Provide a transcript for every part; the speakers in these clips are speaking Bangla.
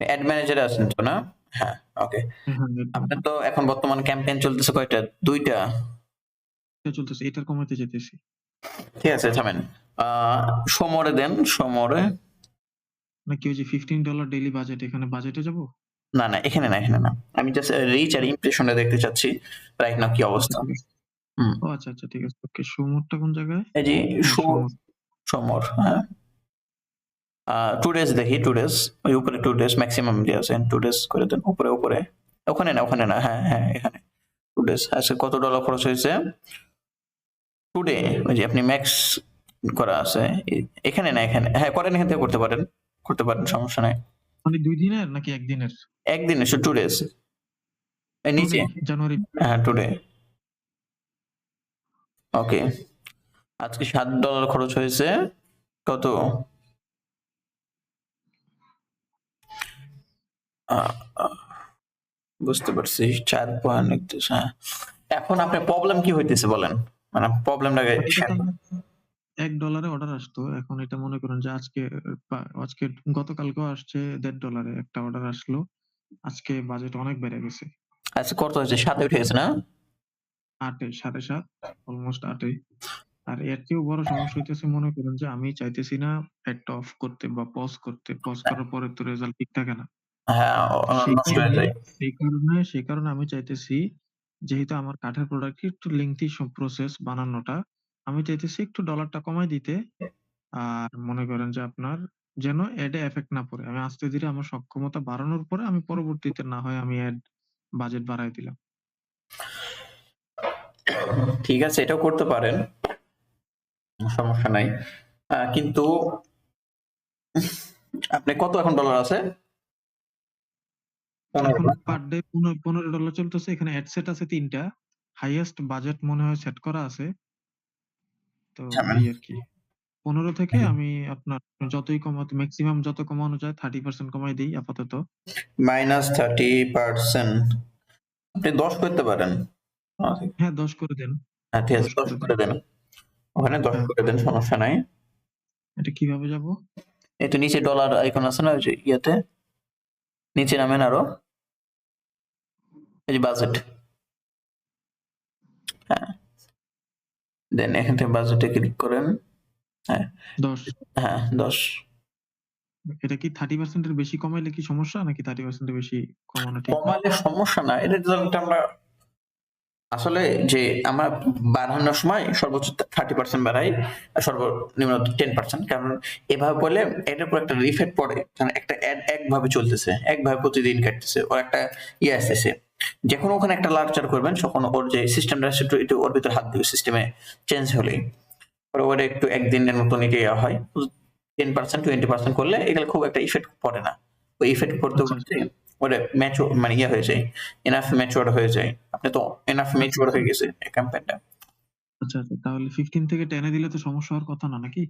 অ্যাড ম্যানেজারে আছেন তো না? হ্যাঁ, ওকে। হ্যাঁ, নেট আপনার ম্যানেজার। তো এখন বর্তমান ক্যাম্পেইন চলতেছে কয়টা? ২ টা। এটা চলতেছে। এটার কমাইতে চাইতেছি। ঠিক আছে, থামেন। আ সমরে দেন, সমরে। নাকি ওই যে $15 ডেইলি বাজেট এখানে বাজেটে যাবো? না, না, এখানে না, এখানে না। আমি জাস্ট রিচ আর ইমপ্রেশনটা দেখতে চাচ্ছি। রাইট নাও কি আচ্ছা অবস্থা। ঠিক আছে। হুম। ও আচ্ছা, আচ্ছা ঠিক আছে। ওকে সুমুরটা কোন জায়গায়? এই যে হ্যাঁ, সুমুর। সমর, হ্যাঁ? 2 ডেজ দেখি, 2 ডেজ। ওই উপরে 2 ডেজ ম্যাক্সিমাম দিয়ে আছেন। 2 ডেজ করে দেন। উপরে, উপরে। ওখানে না, ওখানে না। হ্যাঁ, হ্যাঁ, এখানে। 2 ডেজ। আজকে কত ডলার খরচ হয়েছে? টুডে ওই যে আপনি ম্যাক্স করা আছে। এখানে না, এখানে। হ্যাঁ, করেন, এখান থেকে করতে পারেন। করতে পারেন, সমস্যা নাই। মানে ২ দিনের নাকি ১ দিনের? একদিনে 2 ডেজ। এই নিচে। টুডে জানুয়ারি। হ্যাঁ, টুডে। ওকে। আজকে $7 খরচ হয়েছে। কত? আহ, আহ, বুঝতে পারছি। 4 পয়েন্ট। হ্যাঁ। এখন আপনার প্রবলেম কি হইতেছে বলেন? মানে প্রবলেমটাকে মানে এটা তো আমার $1 অর্ডার আসতো। এখন এটা মনে করেন যে আজকে গতকালকেও আসছে $1.৫ একটা অর্ডার আসলো। আজকে বাজেট অনেক বেড়ে গেছে। আজকে কত হয়েছে? 7 উঠে গেছে না? ৮ এ ৭.৫ অলমোস্ট ৮ এ। আর এর চেয়েও বড় সমস্যা হইতেছে মনে করেন যে আমি চাইতেছি না অ্যাডটা অফ করতে বা পজ করতে। পজ করার পরে তো রেজাল্ট ঠিক থাকে না। হ্যাঁ, সেই নষ্ট হয়ে কারণে যায়। সেই কারণে আমি চাইতেছি যেহেতু আমার কাঠের প্রোডাক্ট একটু লেংথি প্রসেস বানানোটা, আমি চাইতেছি একটু ডলারটা কমায় দিতে। আর মনে করেন যে আপনার যেন এড এ এফেক্ট না পড়ে। আমি আস্তে ধীরে আমার সক্ষমতা বাড়ানোর পরে আমি পরবর্তীতে না হয় আমি বাজেট বাড়ায় দিলাম। ঠিক আছে, এটাও করতে পারেন। সমস্যা নাই। কিন্তু আপনি কত এখন ডলার আছে? এখন 15 না? পার ডে $15 চলতেছে। এখানে অ্যাড সেট আছে ৩ টা। হাইয়েস্ট বাজেট মনে হয় সেট করা আছে। তো থামেন। এই আরকি। ১৫ থেকে আমি আপনার যতই কমাতে মেক্সিমাম যত কমানো যায় 30% কমায় দেই আপাতত। -30%। আপনি 10 করতে পারেন। হ্যাঁ, ১০ করে দেন। হ্যাঁ, ঠিক আছে, ১০ 10 করে দেন। করে দেন। ওখানে 10 হ্যাঁ, করে দেন, সমস্যা নাই। এটা কিভাবে যাবো? এই তো নিচে ডলার আইকন আছে না ওই যে ইয়েতে? নিচে নামেন আরো। এই যে বাজেট। হ্যাঁ, দেন এখান থেকে বাজেটে ক্লিক করেন। হ্যাঁ, ১০। হ্যাঁ, 10। এটা কি 30% এর বেশি কমাইলে কি সমস্যা নাকি 30% এর বেশি কমানো ঠিক না? কমালে সমস্যা না। এটা রেজাল্ট আমরা আসলে যে আমরা বাড়ানোর সময় সর্বোচ্চ 30% বাড়াই আর সর্বনিম্ন 10%। কারণ এভাবে করলে এটার উপর একটা ইফেক্ট পড়ে। কারণ একটা অ্যাড একভাবে চলতেছে, একভাবে প্রতিদিন কাটতেছে, ওর একটা ইয়ে আসতেছে। যখন ওখানে একটা লার্চার করবেন তখন ওর যে সিস্টেমটা একটু ওর ভিতরে হাত দিবে, সিস্টেমে চেঞ্জ হলেই পরে ওটা একটু একদিনের মতন এটা ইয়া হয়। 10% 20% করলে এগুলো খুব একটা ইফেক্ট পড়ে না। ওই ইফেক্ট পড়তে আচ্ছা, পড়তে ওটা ম্যাচিওর মানে ইয়ে হয়ে যায়, এনাফ ম্যাচিওর হয়ে যায়। আপনি তো এনাফ আচ্ছা, ম্যাচিওর আচ্ছা, হয়ে গেছে এই ক্যাম্পেইনটা। আচ্ছা, আচ্ছা। তাহলে 15 থেকে 10 এ দিলে তো সমস্যা হওয়ার কথা না নাকি?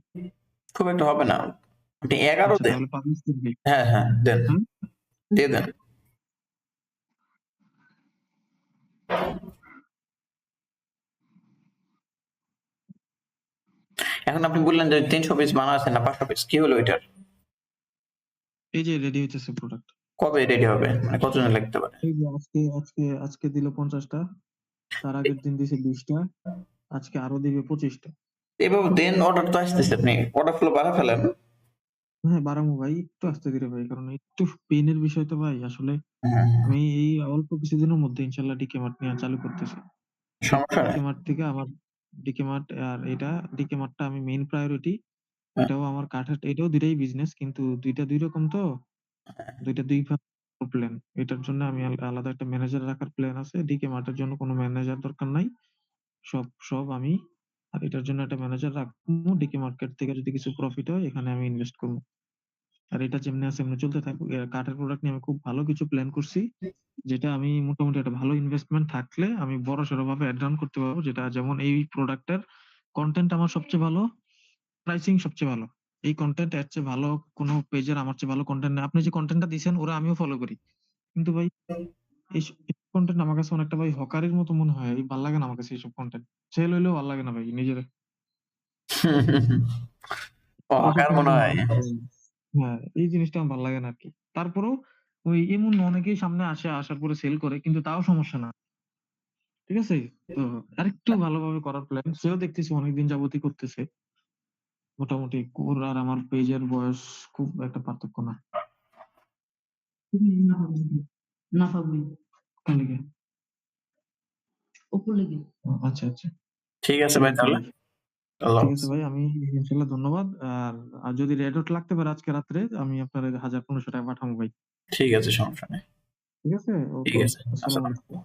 খুব একটা হবে না। আপনি 11 আচ্ছা দেন। তাহলে পাবলিশ করে দেই। হ্যাঁ, হ্যাঁ, দেন। হ্যাঁ? দিয়ে দেন। এখন আপনি বললেন যে ৩০০ পিস বানাচ্ছেন না ৫০০ পিস, কি হলো এটার? এই যে রেডি হইতেছে প্রোডাক্ট। কবে রেডি হবে? মানে কতদিন লাগতে পারে? এই যে আজকে দিল ৫০ টা। তার আগের দিন দিছে ২০ টা। আজকে আরো দিবে ২৫ টা। এভাবে দেন, অর্ডার তো আসতেছে, আপনি অর্ডার ফ্লো বাড়া ফেলেন। হ্যাঁ, বাড়ামু ভাই। একটু আস্তে ধীরে ভাই। কারণ একটু পেইনের বিষয় তো ভাই। আসলে হ্যাঁ, আমি এই অল্প কিছুদিনের মধ্যে ইনশাআল্লাহ ডিকেমার্ট নিয়ে চালু করতেছি। একটা সমস্যা নাই। ডিকেমার্ট থেকে আমার ডিকেমার্ট আর এটা ডিকেমার্টটা আমি মেইন প্রায়োরিটি। হ্যাঁ, এটাও আমার এটাও ২ টাই বিজনেস কিন্তু ২ টা ২ রকম তো। ২ টা ২ ভাগ প্ল্যান। এটার জন্য আমি আলাদা একটা ম্যানেজার রাখার প্ল্যান আছে। ডিকেমার্টের জন্য কোনো ম্যানেজার দরকার নাই। সব আমি। আর এটার জন্য একটা ম্যানেজার রাখবো। ডিকে মার্কেট থেকে যদি কিছু প্রফিট হয় এখানে আমি ইনভেস্ট করব। আর এটা যেমনি আছে এমনি চলতে থাকুক। কাঠের প্রোডাক্ট নিয়ে আমি খুব ভালো কিছু প্ল্যান করছি। যেটা আমি মোটামুটি একটা ভালো ইনভেস্টমেন্ট থাকলে আমি বড়সড় ভাবে অ্যাড রান করতে পারবো। যেটা যেমন এই প্রোডাক্টের কনটেন্ট আমার সবচেয়ে ভালো, প্রাইসিং সবচেয়ে ভালো। এই কনটেন্ট এর চেয়ে ভালো কোনো পেজের আমার চেয়ে ভালো কনটেন্ট নেই। আপনি যে কনটেন্টটা দিছেন ওরা আমিও ফলো করি। কিন্তু ভাই এই কনটেন্ট আমার কাছে অনেকটা ভাই হকারির মতো মনে হয়। এই ভাল লাগে না আমার কাছে এইসব কনটেন্ট। সেল হইলেও ভাল লাগে না ভাই নিজের। ও এইসব কার মনে কনটেন্ট হয়? ভালো লাগে না। হ্যাঁ, এই জিনিসটা আমার ভাল লাগে না আরকি। তারপরেও ওই এমন অনেকেই সামনে আসে, আসার পরে সেল করে, কিন্তু তাও সমস্যা না। ঠিক আছে? তো আরেকটু ভালোভাবে করার প্ল্যান। সেও দেখতেছি অনেকদিন যাবতই করতেছে। মোটামুটি ওর আর আমার পেজের বয়স খুব একটা পার্থক্য না। না পাবলি কোন লিগে? ওপর লিগে। আচ্ছা, আচ্ছা। ঠিক আছে ঠিক ভাই, আছে তাহলে ভাই। আল্লাহ ঠিক হাফেজ। আছে ভাই, আমি ইনশাআল্লাহ ধন্যবাদ। আর যদি রেড হট লাগতে পারে আজকে রাত্রে, আমি আপনার ১,৫০০ টাকা পাঠাবো ভাই। ঠিক আছে, সমস্যা নেই। ঠিক আছে? ঠিক ওকে। আছে, আসসালামু আসসালাম। আলাইকুম।